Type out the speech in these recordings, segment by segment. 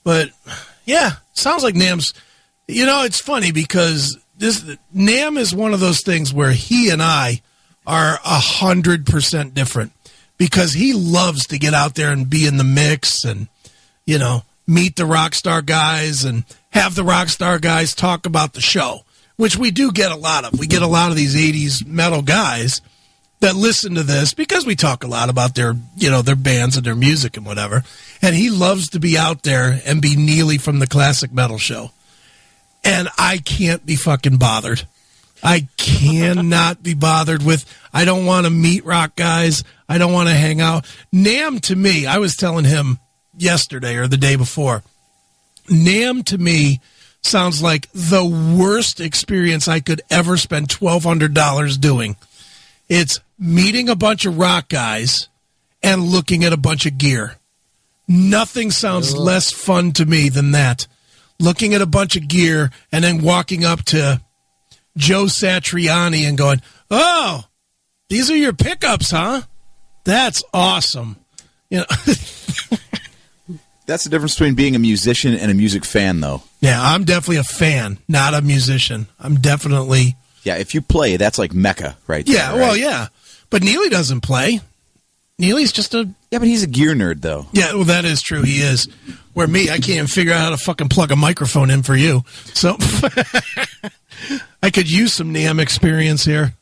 But, yeah, sounds like Nam's... it's funny because Nam is one of those things where he and I are 100% different because he loves to get out there and be in the mix and, meet the rock star guys and have the rock star guys talk about the show, which we do get a lot of. We get a lot of these 80s metal guys that listen to this because we talk a lot about their bands and their music and whatever. And he loves to be out there and be Neely from the Classic Metal Show. And I can't be fucking bothered. I cannot be bothered with, I don't want to meet rock guys. I don't want to hang out. Nam, to me, I was telling him yesterday or the day before, Nam, to me, sounds like the worst experience I could ever spend $1,200 doing. It's meeting a bunch of rock guys and looking at a bunch of gear. Nothing sounds less fun to me than that. Looking at a bunch of gear and then walking up to Joe Satriani and going, "Oh, these are your pickups, huh? That's awesome." That's the difference between being a musician and a music fan, though. Yeah, I'm definitely a fan, not a musician. I'm definitely... Yeah, if you play, that's like Mecca, right there. Yeah, right? Well, yeah. But Neely doesn't play. Neely's just a... Yeah, but he's a gear nerd, though. Yeah, well, that is true. He is. Where me, I can't even figure out how to fucking plug a microphone in for you. So, I could use some NAMM experience here.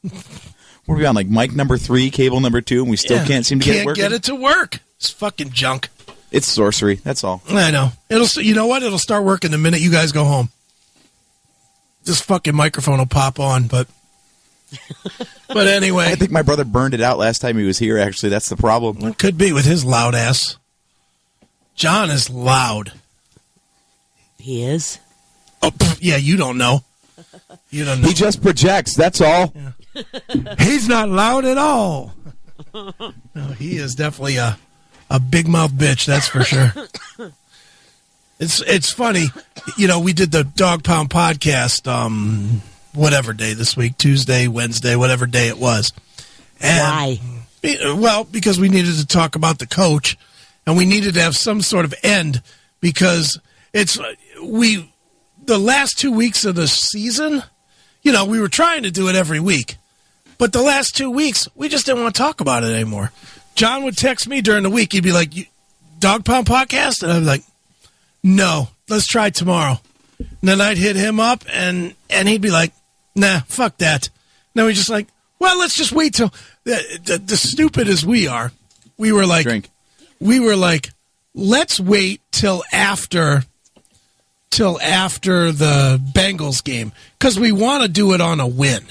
What are we on, like mic number 3, cable number 2, and we still can't seem to get it working? Can't get it to work. It's fucking junk. It's sorcery, that's all. I know. You know what? It'll start working the minute you guys go home. This fucking microphone will pop on, but anyway. I think my brother burned it out last time he was here, actually. That's the problem. It could be with his loud ass. John is loud. He is? Oh, yeah, you don't know. You don't know. He just projects, that's all. Yeah. He's not loud at all. No, he is definitely a big mouth bitch, that's for sure. It's funny, we did the Dog Pound podcast, whatever day this week, Tuesday, Wednesday, whatever day it was. And, why? Well, because we needed to talk about the coach, and we needed to have some sort of end because the last 2 weeks of the season, we were trying to do it every week, but the last 2 weeks we just didn't want to talk about it anymore. John would text me during the week. He'd be like, Dog Pound podcast? And I'd be like, no, let's try tomorrow. And then I'd hit him up, and he'd be like, nah, fuck that. No, we're just like, well, let's just wait till the stupid as we are. We were like, let's wait till after the Bengals game because we want to do it on a win.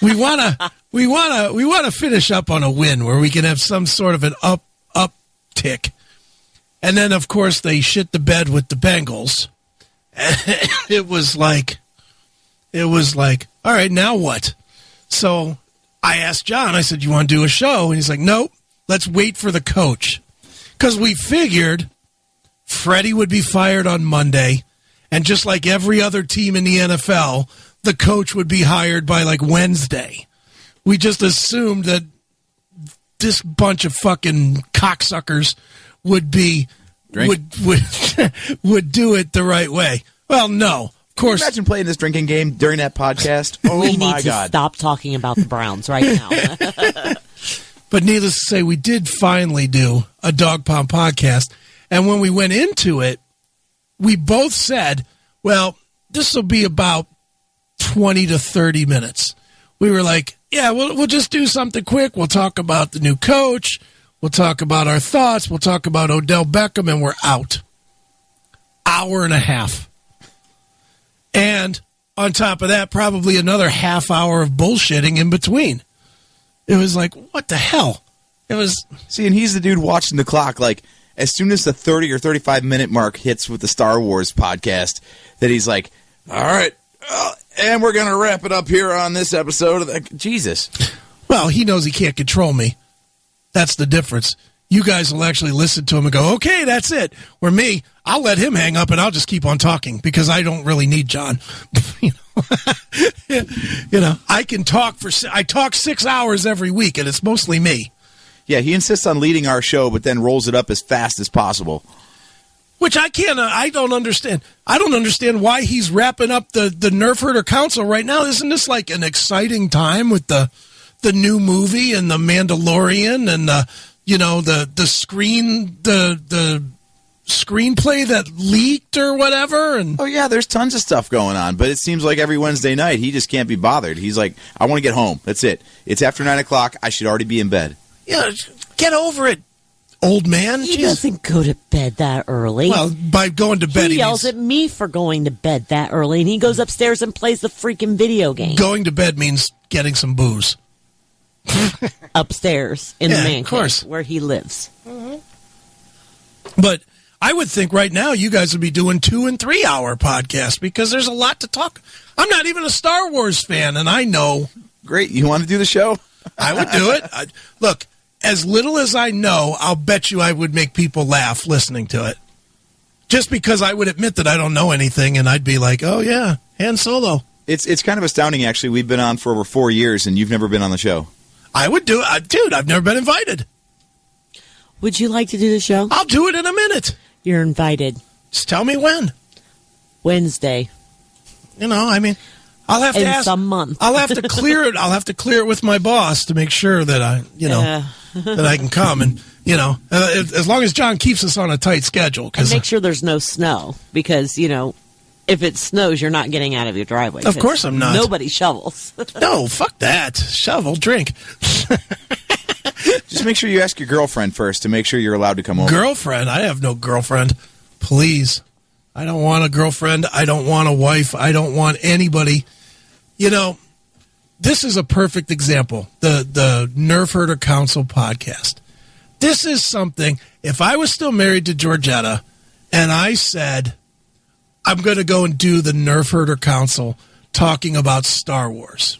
We want to finish up on a win where we can have some sort of an uptick. And then, of course, they shit the bed with the Bengals. It was like, all right, now what? So I asked John, I said, you want to do a show? And he's like, nope, let's wait for the coach. Because we figured Freddie would be fired on Monday. And just like every other team in the NFL, the coach would be hired by like Wednesday. We just assumed that this bunch of fucking cocksuckers would do it the right way. Well, no, of course. Imagine playing this drinking game during that podcast. Oh we my need God! To stop talking about the Browns right now. But needless to say, we did finally do a Dog Pound podcast, and when we went into it, we both said, "Well, this will be about 20 to 30 minutes." We were like, yeah, we'll just do something quick. We'll talk about the new coach. We'll talk about our thoughts. We'll talk about Odell Beckham, and we're out. Hour and a half. And on top of that, probably another half hour of bullshitting in between. It was like, what the hell? It was... See, and he's the dude watching the clock. Like, as soon as the 30 or 35-minute mark hits with the Star Wars podcast, that he's like, all right, and we're going to wrap it up here on this episode. Jesus. Well, he knows he can't control me. That's the difference. You guys will actually listen to him and go, okay, that's it. Where me, I'll let him hang up and I'll just keep on talking because I don't really need John. I can talk I talk 6 hours every week and it's mostly me. Yeah, he insists on leading our show but then rolls it up as fast as possible. Which I don't understand. I don't understand why he's wrapping up the Nerf Herder Council right now. Isn't this like an exciting time with the new movie and the Mandalorian and the screenplay that leaked or whatever? And oh yeah, there's tons of stuff going on, but it seems like every Wednesday night he just can't be bothered. He's like, I want to get home. That's it. It's after 9 o'clock. I should already be in bed. Yeah, get over it, old man. He Jeez. doesn't go to bed that early. Well, by going to bed, he yells at me for going to bed that early, and he goes upstairs and plays the freaking video game. Going to bed means getting some booze. Upstairs in the man of course, cave where he lives. But I would think right now you guys would be doing 2 and 3 hour podcasts because there's a lot to talk. I'm not even a Star Wars fan, and I know. Great, you want to do the show? I would do it. Look, as little as I know, I'll bet you I would make people laugh listening to it. Just because I would admit that I don't know anything, and I'd be like, oh, yeah, Han Solo. It's kind of astounding, actually. We've been on for over 4 years, and you've never been on the show. I would do it. Dude, I've never been invited. Would you like to do the show? I'll do it in a minute. You're invited. Just tell me when. Wednesday. I'll have to ask. Some month. I'll have to clear it. I'll have to clear it with my boss to make sure that that I can come, and as long as John keeps us on a tight schedule. And make sure there's no snow, because if it snows, you're not getting out of your driveway. Of course I'm not. Nobody shovels. No, fuck that. Shovel, drink. Just make sure you ask your girlfriend first to make sure you're allowed to come over. Girlfriend? I have no girlfriend. Please. I don't want a girlfriend. I don't want a wife. I don't want anybody. This is a perfect example. The Nerf Herder Council podcast. This is something, if I was still married to Georgetta and I said, I'm going to go and do the Nerf Herder Council talking about Star Wars,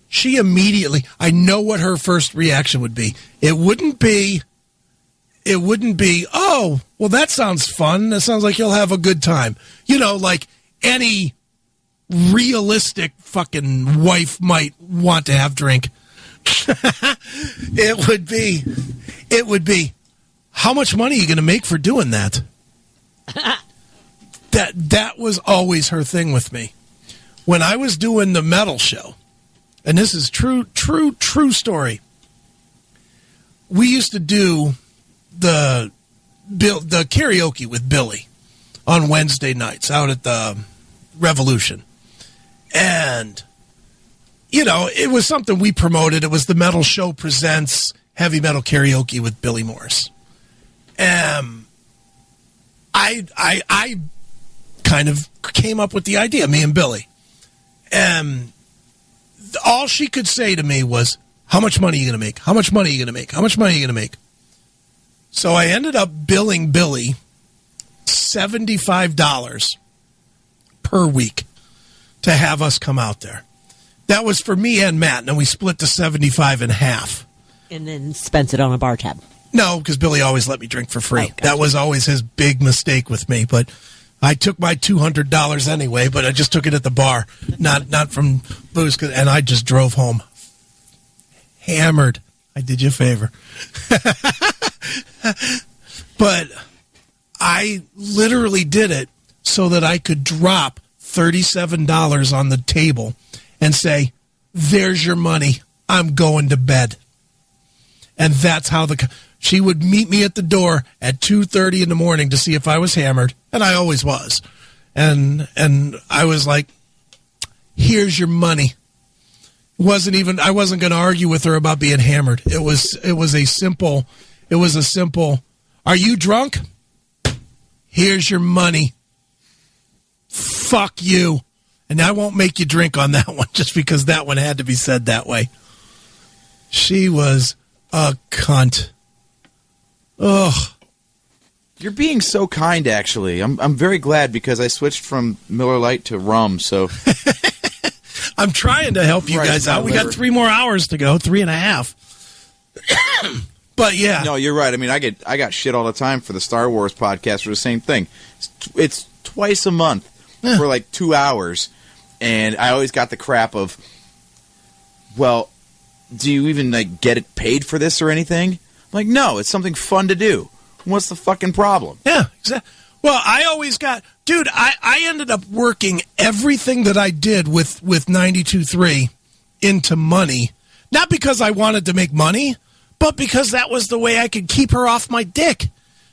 she immediately, I know what her first reaction would be. It wouldn't be, oh, well, that sounds fun. That sounds like you'll have a good time. Like any realistic fucking wife might want to have drink. It would be, how much money are you going to make for doing that? That was always her thing with me. When I was doing the metal show, and this is true story, we used to do the karaoke with Billy on Wednesday nights out at the Revolution. And, it was something we promoted. It was the Metal Show Presents Heavy Metal Karaoke with Billy Morris. I kind of came up with the idea, me and Billy. And all she could say to me was, how much money are you going to make? How much money are you going to make? How much money are you going to make? So I ended up billing Billy $75 per week to have us come out there. That was for me and Matt, and then we split the 75 in half. And then spent it on a bar tab. No, because Billy always let me drink for free. Oh, gotcha. That was always his big mistake with me. But I took my $200 anyway, but I just took it at the bar, not from booze, and I just drove home hammered. I did you a favor. But I literally did it so that I could drop $37 on the table and say, there's your money. I'm going to bed. And that's how she would meet me at the door at 2:30 in the morning to see if I was hammered, and I always was. And I was like, here's your money. I wasn't going to argue with her about being hammered. It was a simple, are you drunk? Here's your money. Fuck you. And I won't make you drink on that one just because that one had to be said that way. She was a cunt. Ugh. You're being so kind, actually. I'm very glad because I switched from Miller Lite to rum, so... I'm trying to help you guys out. We got 3 more hours to go, 3.5. But yeah. No, you're right. I mean, I got shit all the time for the Star Wars podcast for the same thing. It's twice a month for like 2 hours, and I always got the crap of, well, do you even get it paid for this or anything? I'm like, no, it's something fun to do. What's the fucking problem? Yeah, exactly. Well, I always got, dude, I ended up working everything that I did with 92.3 into money. Not because I wanted to make money, but because that was the way I could keep her off my dick.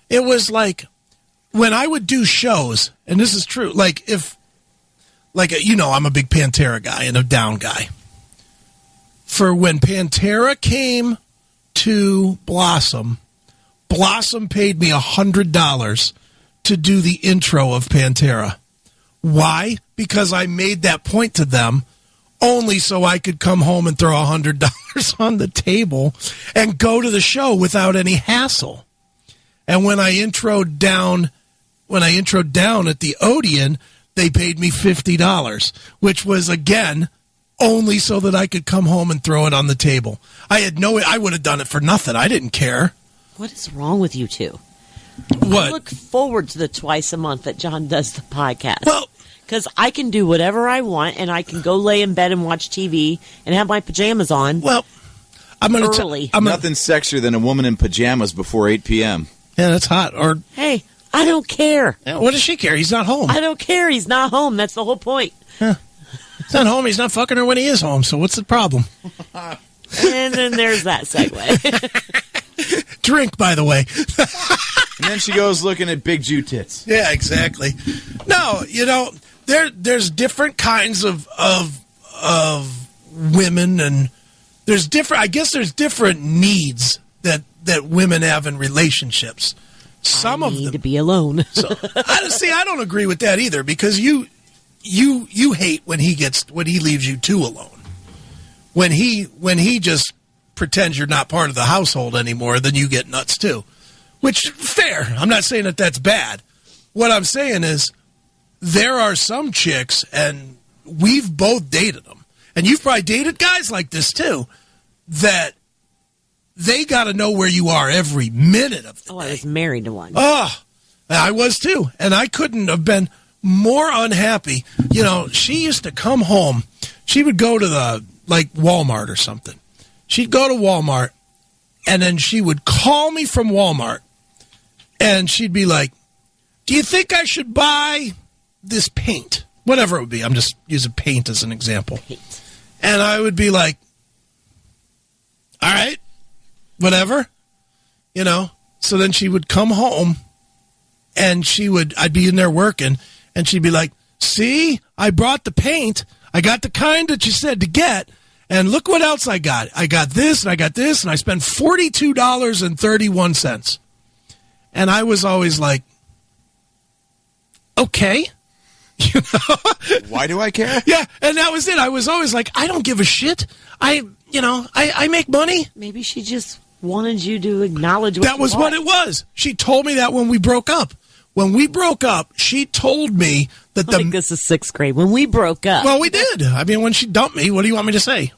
It was like, when I would do shows, and this is true, like I'm a big Pantera guy and a Down guy. For when Pantera came to Blossom paid me $100 to do the intro of Pantera. Why? Because I made that point to them only so I could come home and throw $100 on the table and go to the show without any hassle. And when I introed down at the Odeon, they paid me $50, which was, again, only so that I could come home and throw it on the table. I would have done it for nothing. I didn't care. What is wrong with you two? What? I look forward to the twice a month that John does the podcast. Well, because I can do whatever I want, and I can go lay in bed and watch TV and have my pajamas on. well, I'm going to Early. Nothing sexier than a woman in pajamas before 8 p.m. Yeah, that's hot. Or Hey, I don't care. what does she care? He's not home. I don't care. He's not home. That's the whole point. He's not home. He's not fucking her when he is home. So what's the problem? And then there's that segue. Drink, by the way. And then she goes looking at big Jew tits. Yeah, exactly. No, there's different kinds of women, and there's different needs that women have in relationships. Some I of need them to be alone. So, I don't agree with that either, because you hate when he leaves you too alone. When he just pretends you're not part of the household anymore, then you get nuts too. Which, fair. I'm not saying that that's bad. What I'm saying is there are some chicks, and we've both dated them, and you've probably dated guys like this too, that they got to know where you are every minute of the day. I was married to one. Oh, I was too. And I couldn't have been more unhappy. She used to come home. She would go to Walmart or something. She'd go to Walmart, and then she would call me from Walmart, and she'd be like, do you think I should buy this paint? Whatever it would be. I'm just using paint as an example. Paint. And I would be like, all right, whatever. So then she would come home, and I'd be in there working, and she'd be like, see, I brought the paint. I got the kind that you said to get, and look what else I got. I got this, and I got this, and I spent $42.31. And I was always like, okay. Why do I care? Yeah, and that was it. I was always like, I don't give a shit. I make money. Maybe she just wanted you to acknowledge what That was what it was. She told me that when we broke up. When we broke up, she told me that this is sixth grade. When we broke up. Well, we did. I mean, when she dumped me, what do you want me to say?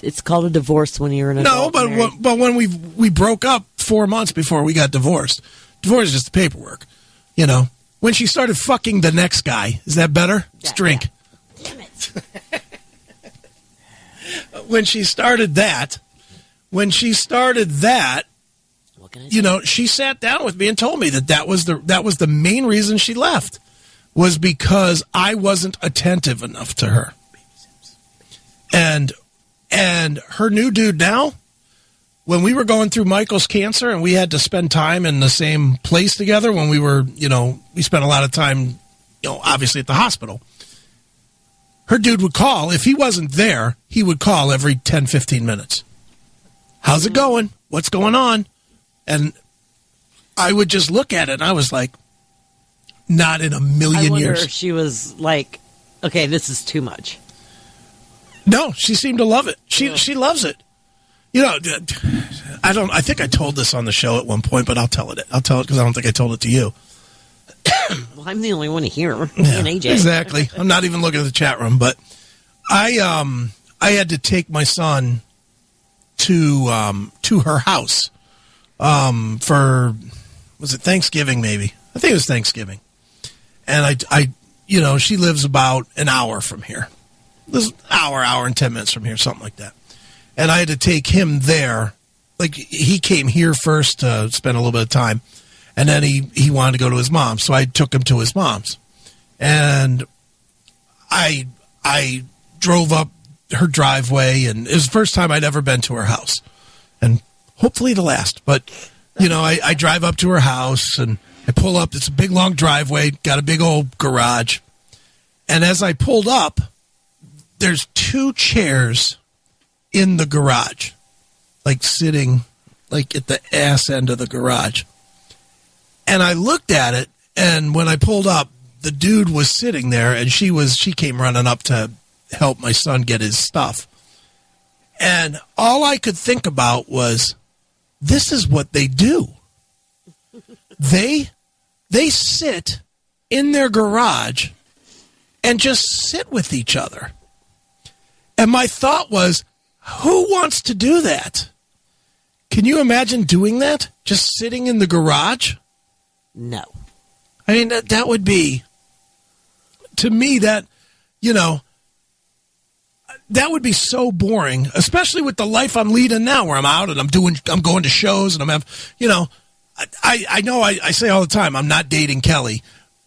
It's called a divorce when you're an adult. No, but when we broke up 4 months before we got divorced. Divorce is just the paperwork. When she started fucking the next guy, is that better? Let's drink. Yeah. Damn it. When she started that, what can I say? She sat down with me and told me that was the main reason she left, was because I wasn't attentive enough to her. And her new dude now, when we were going through Michael's cancer and we had to spend time in the same place together, when we were, we spent a lot of time, obviously at the hospital. Her dude would call. If he wasn't there, he would call every 10, 15 minutes. How's it going? What's going on? And I would just look at it, and I was like, not in a million I wonder years. if she was like, okay, this is too much. No, she seemed to love it. She loves it. I think I told this on the show at one point, but I'll tell it because I don't think I told it to you. Well, I'm the only one to hear. Me Yeah, and AJ. exactly. I'm not even looking at the chat room, but I had to take my son to her house for, was it Thanksgiving maybe? I think it was Thanksgiving. And I she lives about an hour from here. This hour and 10 minutes from here, something like that. And I had to take him there. Like, he came here first to spend a little bit of time. And then he wanted to go to his mom's, so I took him to his mom's. And I drove up her driveway, and it was the first time I'd ever been to her house. And hopefully the last. But, I drive up to her house, and I pull up. It's a big, long driveway, got a big old garage. And as I pulled up, there's 2 chairs in the garage, like sitting like at the ass end of the garage. And I looked at it, and when I pulled up, the dude was sitting there, and she came running up to help my son get his stuff. And all I could think about was, this is what they do. They sit in their garage and just sit with each other. And my thought was, who wants to do that? Can you imagine doing that? Just sitting in the garage? No. I mean, that would be, to me, that would be so boring, especially with the life I'm leading now, where I'm out and I'm going to shows, and I know I say all the time, I'm not dating Kelly,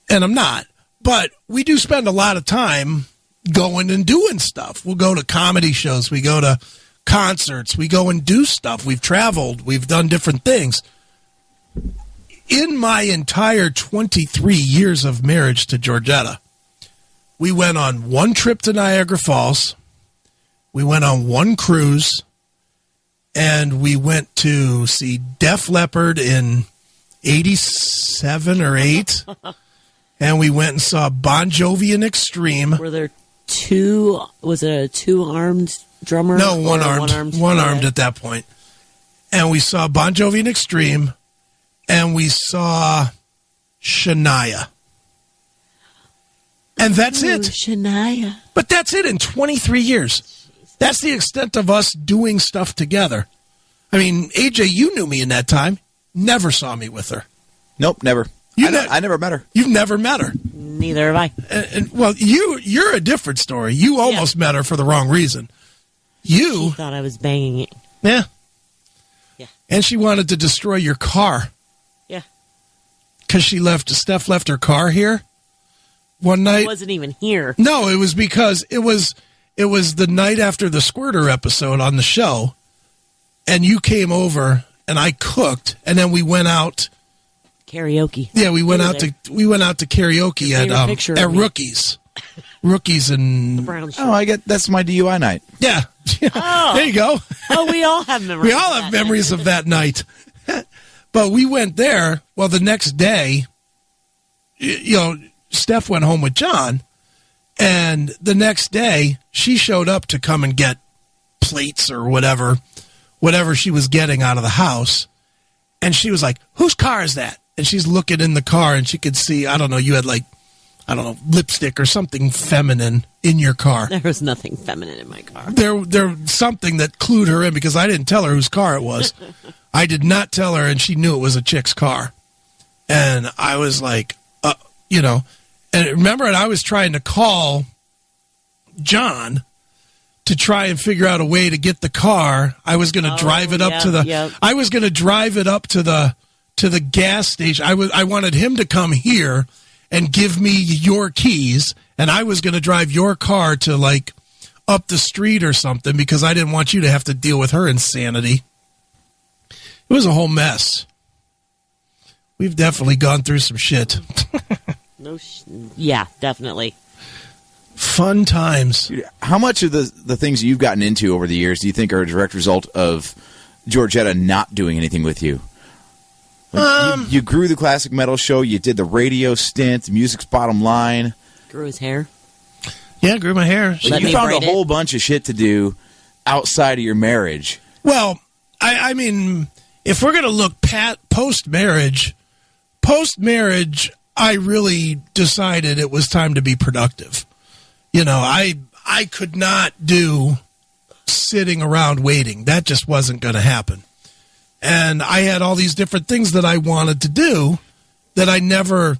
and I'm not, but we do spend a lot of time going and doing stuff. We'll go to comedy shows, we go to concerts, we go and do stuff. We've traveled, we've done different things. In my entire 23 years of marriage to Georgetta, we went on 1 trip to Niagara Falls, we went on 1 cruise, and we went to see Def Leppard in 87 or 8, and we went and saw Bon Jovi in Extreme. Were there 2, was it a 2-armed drummer? No, one-armed at that point. And we saw Bon Jovi in Extreme, and we saw Shania. And that's it. Shania. But that's it in 23 years. That's the extent of us doing stuff together. I mean, AJ, you knew me in that time. Never saw me with her. Nope, never. I never met her. You've never met her. Neither have I. And well, you're a different story. You almost met her for the wrong reason. She thought I was banging it. Yeah. Yeah. And she wanted to destroy your car. Yeah. Because Steph left her car here one night. It wasn't even here. No, it was because it was the night after the Squirter episode on the show, and you came over and I cooked, and then we went out karaoke. Yeah, we went out to karaoke at Rookies and Brown shirt. Oh, that's my DUI night. Yeah. Oh. There you go. Oh, we all have memories. We all have memories of that night. But we went there. Well, the next day, Steph went home with John, and the next day she showed up to come and get plates or whatever she was getting out of the house. And she was like, whose car is that? And she's looking in the car, and she could see, you had lipstick or something feminine in your car. There was nothing feminine in my car. There something that clued her in, because I didn't tell her whose car it was. I did not tell her, and she knew it was a chick's car. And I was like, and remember, and I was trying to call John to try and figure out a way to get the car. I was going to drive it up I was going to drive it up to the gas station. I wanted him to come here and give me your keys, and I was going to drive your car to up the street or something, because I didn't want you to have to deal with her insanity. It was a whole mess. We've definitely gone through some shit. Yeah, definitely. Fun times. Dude, how much of the things you've gotten into over the years do you think are a direct result of Georgetta not doing anything with you? You grew the classic metal show. You did the radio stint. Music's Bottom Line. Grew his hair. Yeah, grew my hair. You found a whole bunch of shit to do outside of your marriage. Well, I mean, if we're going to look post-marriage, I really decided it was time to be productive. I could not do sitting around waiting. That just wasn't going to happen. And I had all these different things that I wanted to do that I never,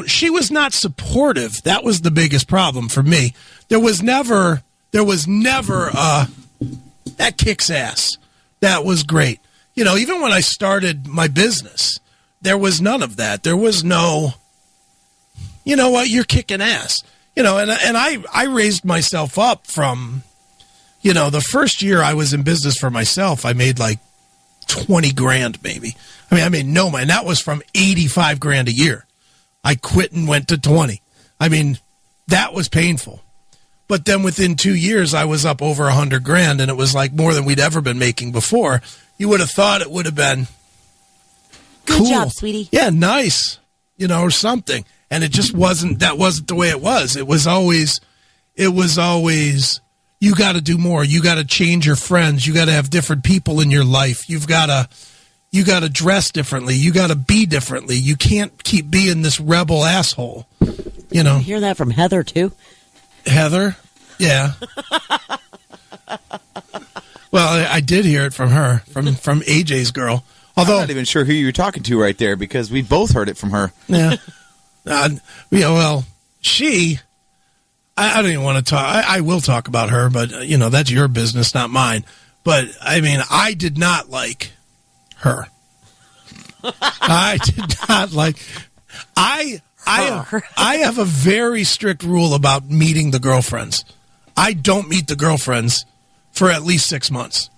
she was not supportive. That was the biggest problem for me. There was never that kicks ass. That was great. Even when I started my business, there was none of that. There was no, you know what, you're kicking ass. You know, and I raised myself up from, you know, the first year I was in business for myself, I made like 20 grand maybe. I mean, I made no money. That was from 85 grand a year. I quit and went to 20. I mean, that was painful. But then within 2 years, I was up over 100 grand, and it was like more than we'd ever been making before. You would have thought it would have been Good cool. job, sweetie. Yeah, nice, you know, or something. And it just wasn't, that wasn't the way it was. It was always, you got to do more. You got to change your friends. You got to have different people in your life. You got to dress differently. You got to be differently. You can't keep being this rebel asshole, you know. You hear that from Heather, too? Heather? Yeah. Well, I did hear it from her, from AJ's girl. Although I'm not even sure who you were talking to right there because we both heard it from her. Yeah. Yeah, well, I don't even want to talk. I will talk about her, but, you know, that's your business, not mine. But, I mean, I did not like her. I did not like. I have a very strict rule about meeting the girlfriends. I don't meet the girlfriends for at least 6 months.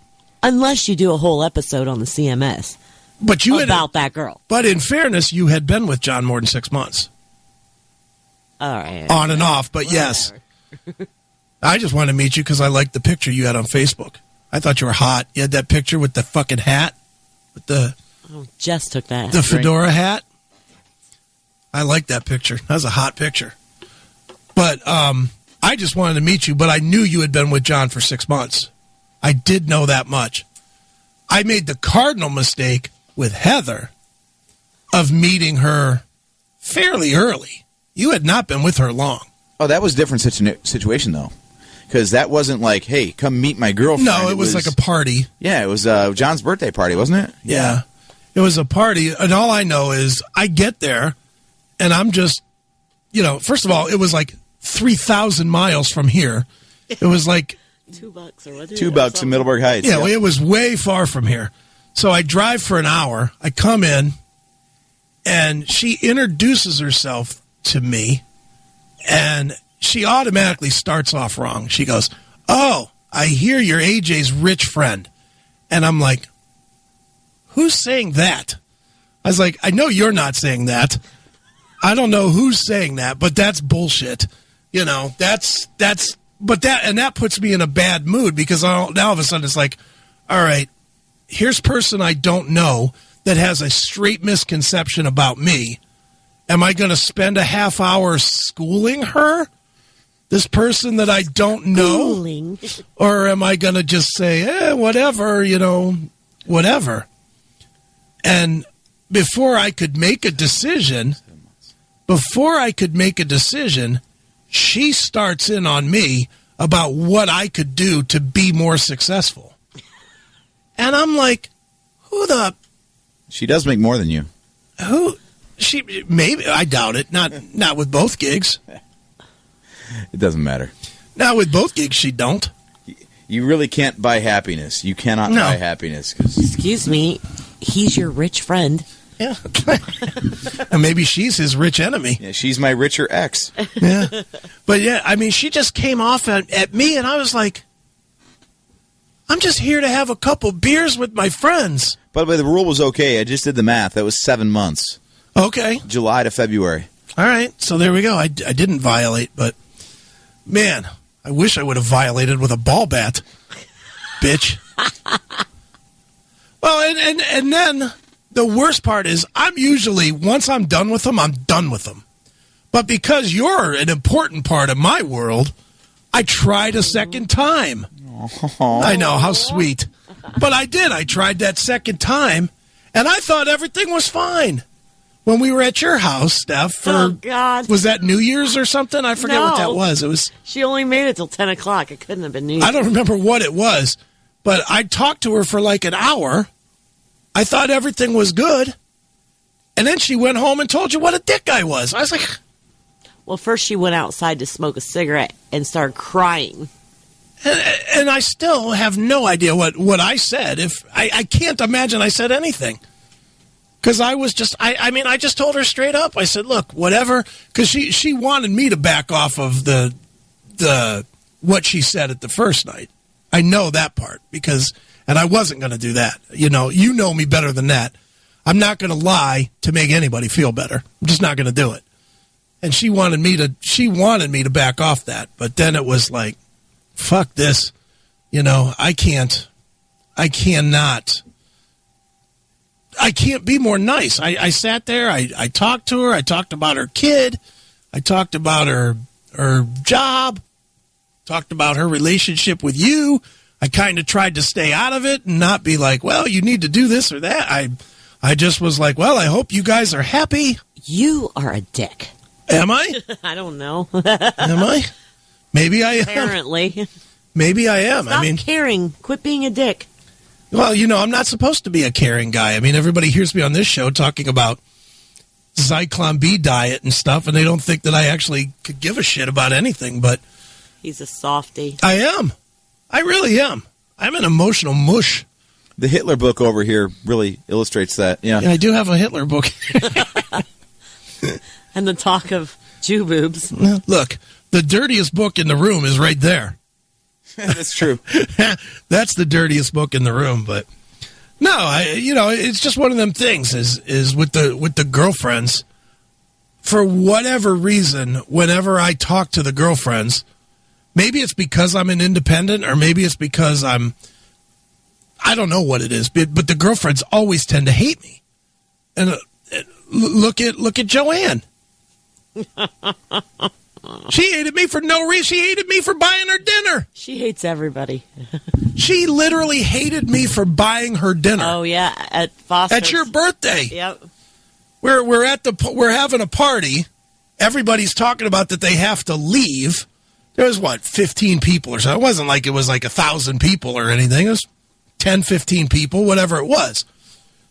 Unless you do a whole episode on the CMS But you about that girl. But in fairness, you had been with John more than 6 months. All right. On and off, but yes. I just wanted to meet you because I liked the picture you had on Facebook. I thought you were hot. You had that picture with the fucking hat. With the Jess took that. The fedora hat. I like that picture. That was a hot picture. But I just wanted to meet you, but I knew you had been with John for 6 months. I did know that much. I made the cardinal mistake with Heather of meeting her fairly early. You had not been with her long. Oh, that was a different situation, though. Because that wasn't like, hey, come meet my girlfriend. No, it was like a party. Yeah, it was John's birthday party, wasn't it? Yeah. It was a party, and all I know is I get there, and I'm just, you know, first of all, it was like 3,000 miles from here. It was like $2 or what? $2 in Middleburg Heights. Yeah, it was way far from here. So I drive for an hour. I come in, and she introduces herself to me, and she automatically starts off wrong. She goes, "Oh, I hear you're AJ's rich friend." And I'm like, "Who's saying that?" I was like, "I know you're not saying that. I don't know who's saying that, but that's bullshit." You know, that puts me in a bad mood because now all of a sudden it's like, all right, here's a person I don't know that has a straight misconception about me. Am I going to spend a half hour schooling her? This person that I don't know? Schooling. Or am I going to just say, whatever, you know, whatever? And before I could make a decision, she starts in on me about what I could do to be more successful. And I'm like, She does make more than you. Maybe, I doubt it. Not with both gigs. It doesn't matter. Not with both gigs, she don't. You really can't buy happiness. You cannot buy happiness. Excuse me, he's your rich friend. Yeah. And maybe she's his rich enemy. Yeah, she's my richer ex. Yeah. But yeah, I mean, she just came off at me, and I was like, I'm just here to have a couple beers with my friends. By the way, the rule was okay. I just did the math. That was 7 months. Okay. July to February. All right. So there we go. I didn't violate, but man, I wish I would have violated with a ball bat. Bitch. Well, and then the worst part is I'm usually, once I'm done with them, I'm done with them. But because you're an important part of my world, I tried a second time. Aww. I know, how sweet. But I did. I tried that second time, and I thought everything was fine. When we were at your house, Steph, for, God. Was that New Year's or something? I forget what that was. It was. She only made it till 10 o'clock. It couldn't have been New Year's. I don't remember what it was, but I talked to her for like an hour. I thought everything was good. And then she went home and told you what a dick I was. I was like... Well, first she went outside to smoke a cigarette and started crying. And I still have no idea what I said. If I can't imagine I said anything. Because I was just, I mean, I just told her straight up. I said, look, whatever. Because she wanted me to back off of the what she said at the first night. I know that part and I wasn't going to do that. You know me better than that. I'm not going to lie to make anybody feel better. I'm just not going to do it. And she wanted me to back off that. But then it was like, fuck this. I can't be more nice. I sat there. I talked to her. I talked about her kid. I talked about her job. Talked about her relationship with you. I kind of tried to stay out of it and not be like, well, you need to do this or that. I just was like, well, I hope you guys are happy. You are a dick. Am I? I don't know. Am I? Maybe I am. Apparently. Maybe I am. Stop caring. Quit being a dick. Well, I'm not supposed to be a caring guy. I mean, everybody hears me on this show talking about Zyklon B diet and stuff, and they don't think that I actually could give a shit about anything, but he's a softie. I am. I really am. I'm an emotional mush. The Hitler book over here really illustrates that. Yeah, I do have a Hitler book. And the talk of Jew boobs. Look, the dirtiest book in the room is right there. That's true. That's the dirtiest book in the room, but no, it's just one of them things is with the girlfriends. For whatever reason, whenever I talk to the girlfriends, maybe it's because I'm an independent, or maybe it's because I don't know what it is, but the girlfriends always tend to hate me. And look at Joanne. She hated me for no reason. She hated me for buying her dinner. She hates everybody. She literally hated me for buying her dinner. Oh yeah, at Foster's. At your birthday. Yep. We're having a party. Everybody's talking about that they have to leave. There was 15 people or so. It wasn't like it was like 1,000 people or anything. It was 10, 15 people, whatever it was.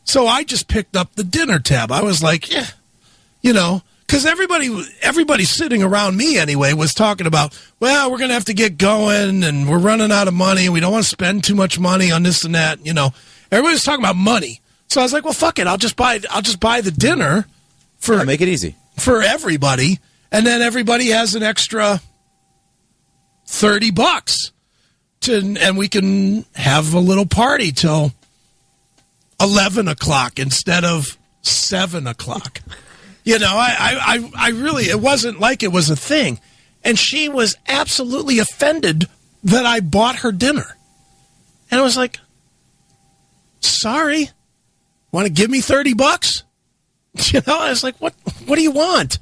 So I just picked up the dinner tab. I was like, yeah, because everybody sitting around me anyway was talking about, well, we're going to have to get going and we're running out of money and we don't want to spend too much money on this and that. Everybody was talking about money. So I was like, well, fuck it. I'll just buy the dinner for make it easy for everybody. And then everybody has an extra $30 and we can have a little party till 11 o'clock instead of 7 o'clock. I really, it wasn't like it was a thing. And she was absolutely offended that I bought her dinner. And I was like, sorry, want to give me $30? I was like, what do you want?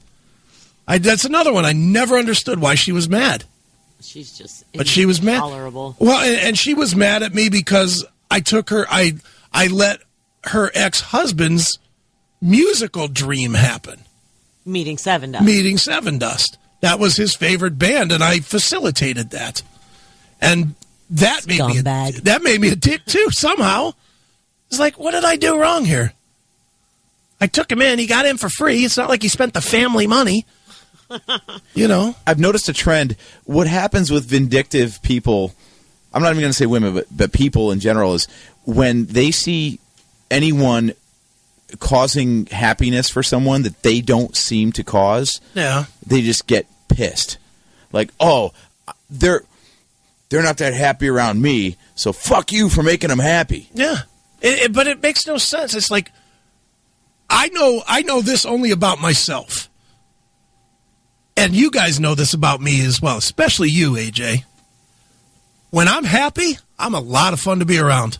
That's another one. I never understood why she was mad. She's just but she was mad. Intolerable. Well, and she was mad at me because I took her, I let her ex-husband's musical dream happen. Meeting Seven Dust. Meeting Seven Dust. That was his favorite band, and I facilitated that. And that made me a dick too, somehow. It's like, what did I do wrong here? I took him in. He got in for free. It's not like he spent the family money. I've noticed a trend. What happens with vindictive people, I'm not even going to say women, but people in general, is when they see anyone causing happiness for someone that they don't seem to cause, they just get pissed. Like, oh, they're not that happy around me, so fuck you for making them happy. Yeah, but it makes no sense. It's like, I know this only about myself. And you guys know this about me as well, especially you, AJ. When I'm happy, I'm a lot of fun to be around.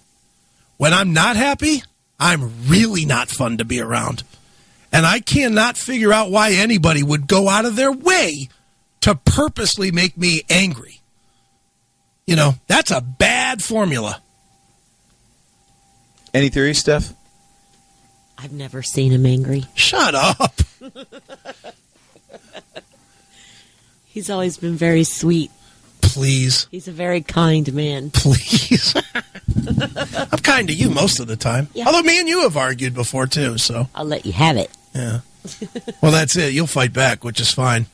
When I'm not happy, I'm really not fun to be around. And I cannot figure out why anybody would go out of their way to purposely make me angry. That's a bad formula. Any theories, Steph? I've never seen him angry. Shut up. He's always been very sweet. Please. He's a very kind man. Please. I'm kind to you most of the time. Yeah. Although me and you have argued before, too, so. I'll let you have it. Yeah. Well, that's it. You'll fight back, which is fine.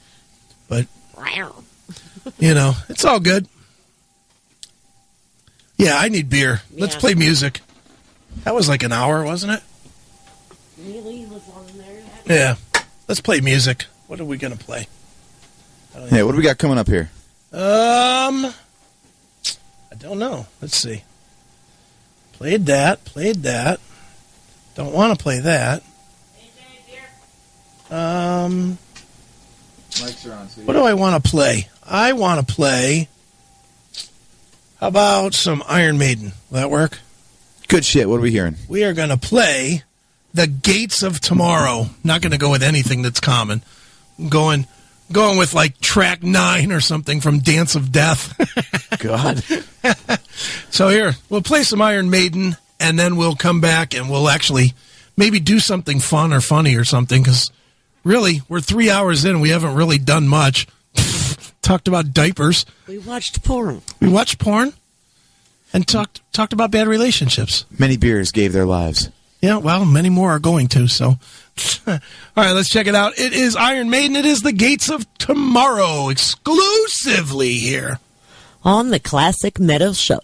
But, it's all good. Yeah, I need beer. Let's play music. That was like an hour, wasn't it? Really? Was on there? Yeah. Let's play music. What are we going to play? Yeah, what do we got coming up here? I don't know. Let's see. Played that. Don't want to play that. Mics are on, so What do I want to play? I want to play. How about some Iron Maiden? Will that work? Good shit. What are we hearing? We are going to play The Gates of Tomorrow. Not going to go with anything that's common. I'm going with like track 9 or something from Dance of Death. God. So here, we'll play some Iron Maiden, and then we'll come back and we'll actually maybe do something fun or funny or something, because really, we're 3 hours in. We haven't really done much. Talked about diapers. We watched porn. We watched porn and talked about bad relationships. Many beers gave their lives. Yeah, well, many more are going to, so. All right, let's check it out. It is Iron Maiden. It is The Gates of Tomorrow, exclusively here On the Classic Metal Show.